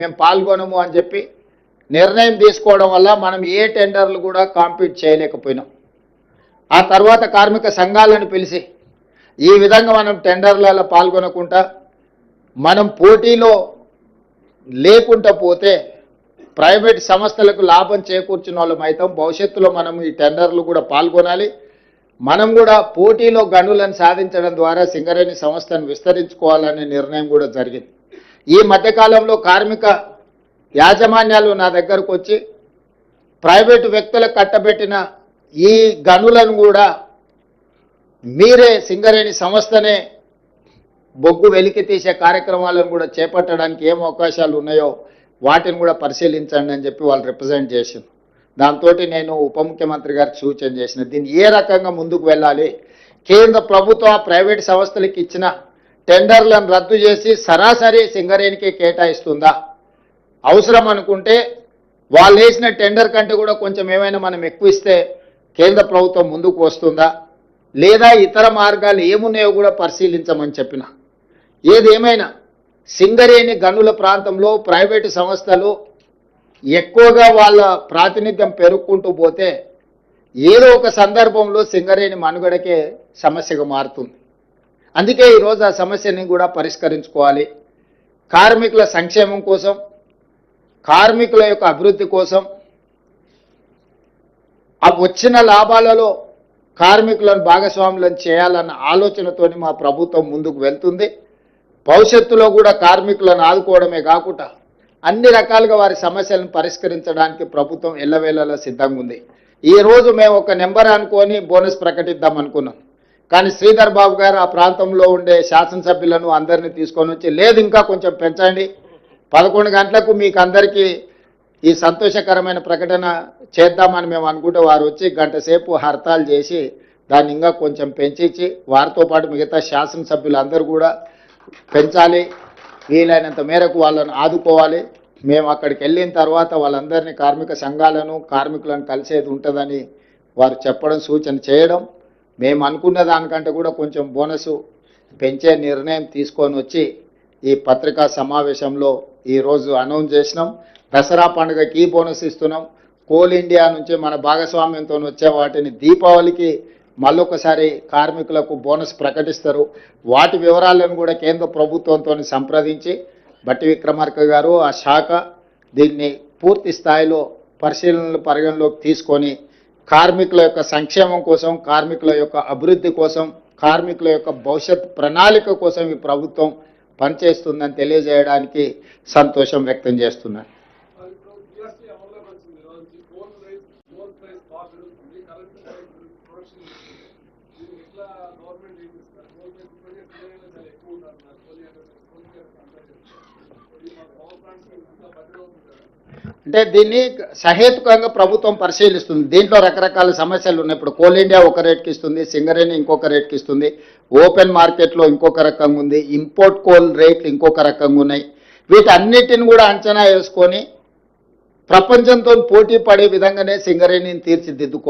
మేము పాల్గొనము అని చెప్పి నిర్ణయం తీసుకోవడం వల్ల మనం ఏ టెండర్లు కూడా కాంపీట్ చేయలేకపోయినాం. ఆ తర్వాత కార్మిక సంఘాలను పిలిచి ఈ విధంగా మనం టెండర్లలో పాల్గొనకుండా మనం పోటీలో లేకుండా పోతే ప్రైవేట్ సంస్థలకు లాభం చేకూర్చిన వాళ్ళం అయితే భవిష్యత్తులో మనం ఈ టెండర్లు కూడా పాల్గొనాలి. మనం కూడా పోటీలో గనులను సాధించడం ద్వారా సింగరేణి సంస్థను విస్తరించుకోవాలనే నిర్ణయం కూడా జరిగింది. ఈ మధ్యకాలంలో కార్మిక యాజమాన్యాలు నా దగ్గరకు వచ్చి ప్రైవేటు వ్యక్తులకు కట్టబెట్టిన ఈ గనులను కూడా మీరే సింగరేణి సంస్థనే బొగ్గు వెలికి తీసే కార్యక్రమాలను కూడా చేపట్టడానికి ఏం అవకాశాలు ఉన్నాయో వాటిని కూడా పరిశీలించండి అని చెప్పి వాళ్ళు రిప్రజెంట్ చేసింది. దాంతో నేను ఉప ముఖ్యమంత్రి గారికి సూచన చేసిన దీన్ని ఏ రకంగా ముందుకు వెళ్ళాలి, కేంద్ర ప్రభుత్వ ప్రైవేట్ సంస్థలకు ఇచ్చిన టెండర్లను రద్దు చేసి సరాసరి సింగరేణికి కేటాయిస్తుందా, అవసరం అనుకుంటే వాళ్ళు వేసిన టెండర్ కంటే కూడా కొంచెం ఏమైనా మనం ఎక్కువ ఇస్తే కేంద్ర ప్రభుత్వం ముందుకు వస్తుందా, లేదా ఇతర మార్గాలు ఏమున్నాయో కూడా పరిశీలించమని చెప్పిన. ఏదేమైనా సింగరేణి గనుల ప్రాంతంలో ప్రైవేటు సంస్థలు ఎక్కువగా వాళ్ళ ప్రాతినిధ్యం పెరుగుకుంటూ పోతే ఏదో ఒక సందర్భంలో సింగరేణి మనుగడకే సమస్యగా మారుతుంది. అందుకే ఈరోజు ఆ సమస్యని కూడా పరిష్కరించుకోవాలి. కార్మికుల సంక్షేమం కోసం, కార్మికుల యొక్క అభివృద్ధి కోసం, ఆ వచ్చిన లాభాలలో కార్మికులను భాగస్వాములను చేయాలన్న ఆలోచనతోని మా ప్రభుత్వం ముందుకు వెళ్తుంది. భవిష్యత్తులో కూడా కార్మికులను ఆదుకోవడమే కాకుండా అన్ని రకాలుగా వారి సమస్యలను పరిష్కరించడానికి ప్రభుత్వం ఎల్లవేళలా సిద్ధంగా ఉంది. ఈరోజు మేము ఒక నెంబర్ అనుకొని బోనస్ ప్రకటిద్దాం అనుకున్నాం. కానీ శ్రీధర్ బాబు గారు ఆ ప్రాంతంలో ఉండే శాసనసభ్యులను అందరినీ తీసుకొని వచ్చి లేదు ఇంకా కొంచెం పెంచండి, 11 గంటలకు మీకు అందరికీ ఈ సంతోషకరమైన ప్రకటన చేద్దామని మేము అనుకుంటే వారు వచ్చి గంట సేపు హర్తాలు చేసి దాన్ని ఇంకా కొంచెం పెంచి వారితో పాటు మిగతా శాసనసభ్యులందరూ కూడా పెంచాలి, వీలైనంత మేరకు వాళ్ళను ఆదుకోవాలి. మేము అక్కడికి వెళ్ళిన తర్వాత వాళ్ళందరినీ కార్మిక సంఘాలను కార్మికులను కలిసేది ఉంటుందని వారు చెప్పడం సూచన చేయడం, మేము అనుకున్న దానికంటే కూడా కొంచెం బోనసు పెంచే నిర్ణయం తీసుకొని వచ్చి ఈ పత్రికా సమావేశంలో ఈరోజు అనౌన్స్ చేసినాం. దసరా పండుగకి ఈ బోనస్ ఇస్తున్నాం. కోల్ ఇండియా నుంచి మన భాగస్వామ్యంతో వచ్చే వాటిని దీపావళికి మళ్ళొకసారి కార్మికులకు బోనస్ ప్రకటిస్తారు. వాటి వివరాలను కూడా కేంద్ర ప్రభుత్వంతో సంప్రదించి బట్టి విక్రమార్క గారు ఆ శాఖ దీన్ని పూర్తి స్థాయిలో పరిగణలోకి తీసుకొని కార్మికుల యొక్క సంక్షేమం కోసం, కార్మికుల యొక్క అభివృద్ధి కోసం, కార్మికుల యొక్క భవిష్యత్ ప్రణాళిక కోసం ఈ ప్రభుత్వం పనిచేస్తుందని తెలియజేయడానికి సంతోషం వ్యక్తం చేస్తున్నాను. అంటే దీన్ని సహేతుకంగా ప్రభుత్వం పరిశీలిస్తుంది. దీంట్లో రకరకాల సమస్యలు ఉన్నాయి. ఇప్పుడు కోల్ ఇండియా ఒక రేట్కి ఇస్తుంది, సింగరేణి ఇంకొక రేట్కి ఇస్తుంది, ఓపెన్ మార్కెట్లో ఇంకొక రకంగా ఉంది, ఇంపోర్ట్ కోల్ రేట్లు ఇంకొక రకంగా ఉన్నాయి. వీటన్నిటిని కూడా అంచనా వేసుకొని ప్రపంచంతో పోటీ పడే విధంగానే సింగరేణిని తీర్చిదిద్దుకోవాలి.